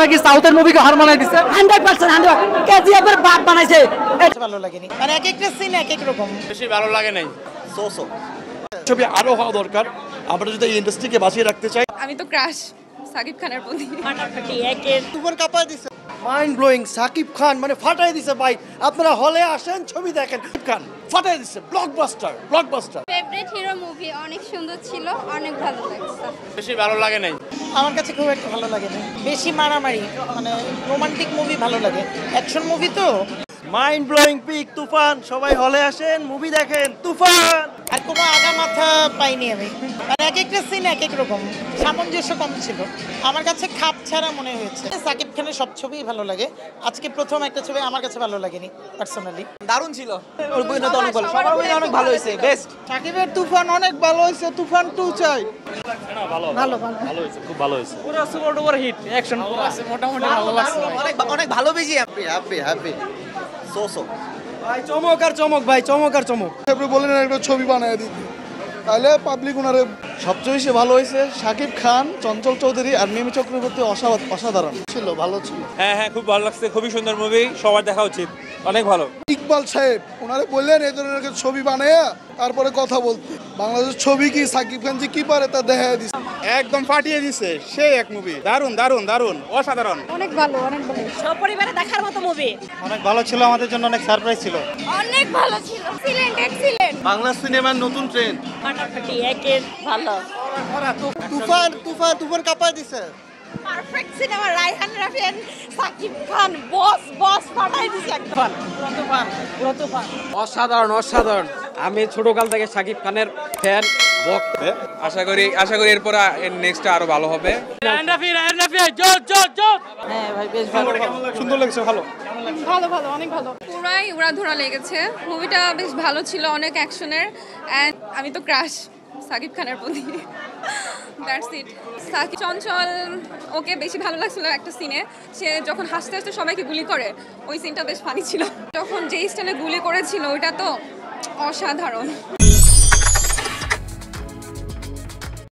নাকি সাউথের মুভিকে হার মানায় দিছে 100% 100 কেজিএফের বাপ বানাইছে। এটা ভালো লাগেনি, মানে এক একটা সিন এক এক রকম। বেশি ভালো লাগে নাই। সোসো ছবি আরো হওয়া দরকার। আমরা যদি এই ইন্ডাস্ট্রিকে বাঁচিয়ে রাখতে চাই। আমি তো ক্রাশ সাকিব খানের প্রতি। ফাটাফাটি একের তুফান কাঁপায় দিছে, মাইন্ড ব্লোয়িং। সাকিব খান মানে ফাটাই দিছে ভাই। আপনারা হলে আসেন, ছবি দেখেন। সাকিব খান ফাটাই দিছে, blockbuster blockbuster. Favourite hero movie অনেক সুন্দর ছিল, অনেক ভালো লাগছে। বেশি ভালো লাগে নাই। আমার কাছে খুব একটা ভালো লাগেনি, বেশি মারামারি, মানে রোমান্টিক মুভি ভালো লাগে, অ্যাকশন মুভি তো। মাইন্ড ব্লোয়িং পিক তুফান। সবাই হলে আসেন, মুভি দেখেন তুফান। আর কোনো আগা মাথা পাইনি আমি, মানে এক একটা সিন এক এক রকম, সামঞ্জস্য কম ছিল। আমার কাছে খাপ ছাড়া মনে হয়েছে। সাকিব খানের সব ছবিই ভালো লাগে, আজকে প্রথম একটা ছবি আমার কাছে ভালো লাগেনি পার্সোনালি। দারুণ ছিল, ওর অভিনয় অনেক ভালো, সবার অভিনয় অনেক ভালো হয়েছে, বেস্ট। সাকিবের তুফান অনেক ভালো হয়েছে, তুফান 2 চাই। ভালো ভালো ভালো ভালো হয়েছে, খুব ভালো হয়েছে। পুরো সুপার ডুপার হিট, অ্যাকশন পুরো আছে, মোটামুটি ভালো লাগছে, অনেক ভালো বেশি। হ্যাপি সোসো ভাই চমক আর চমক, ভাই চমক আর চমক। আপনি বলেন একটা ছবি বানায় দিতে, তাহলে পাবলিক ওনারে। সবচেয়ে বেশি ভালো হয়েছে শাকিব খান, চঞ্চল চৌধুরী আর মিমি চক্রবর্তী। অসাধারণ ছিল, ভালো ছিল। হ্যাঁ হ্যাঁ, খুব ভালো লাগছে, খুবই সুন্দর মুভি, সবার দেখা উচিত, অনেক ভালো। ইকবাল সাহেব ওনারে বললেন এই ধরনের একটা ছবি বানায় তারপরে কথা বলতে। বাংলাদেশের ছবি কি সাকিব খান যে কি পারে তা দেখা দিচ্ছে, একদম ফাটিয়ে দিছে। সেই এক মুভি, দারুণ দারুণ দারুণ, অসাধারণ। অনেক ভালো, অনেক ভালো, সব পরিবারে দেখার মতো মুভি। অনেক ভালো ছিল, আমাদের জন্য অনেক সারপ্রাইজ ছিল। অনেক ভালো ছিল, এক্সিলেন্ট এক্সিলেন্ট। বাংলা সিনেমার নতুন ট্রেন্ড। ফাটাফাটি একের ভালো। তুফান কাঁপায় দিছে। Perfect cinema, Raihan Rafi and Shakib Khan, boss ফাটাই দিছে একদম। অসাধারণ অসাধারণ। আমি ছোটকাল থেকে সাকিব খানের ফ্যান, ভক্ত। আশা করি এরপর নেক্সট আরো ভালো হবে। রায়হান রাফি জোর জোর জোর। হ্যাঁ ভাই, বেশ ভালো। সুন্দর লাগছে, ভালো। ভালো ভালো, অনেক ভালো। পুরাই উড়াধুরা লেগেছে, মুভিটা বেশ ভালো ছিল, অনেক অ্যাকশনের। এন্ড আমি তো ক্রাশ সাকিব খানের প্রতি। That's it. সাকিব চঞ্চল, ওকে বেশি ভালো লাগছিল একটা সিনে, সে যখন হাসতে হাসতে সবাইকে গুলি করে, ওই সিনটা বেশ ফানি ছিল। যখন যেই স্টাইলে গুলি করেছিল ওইটা তো অসাধারণ।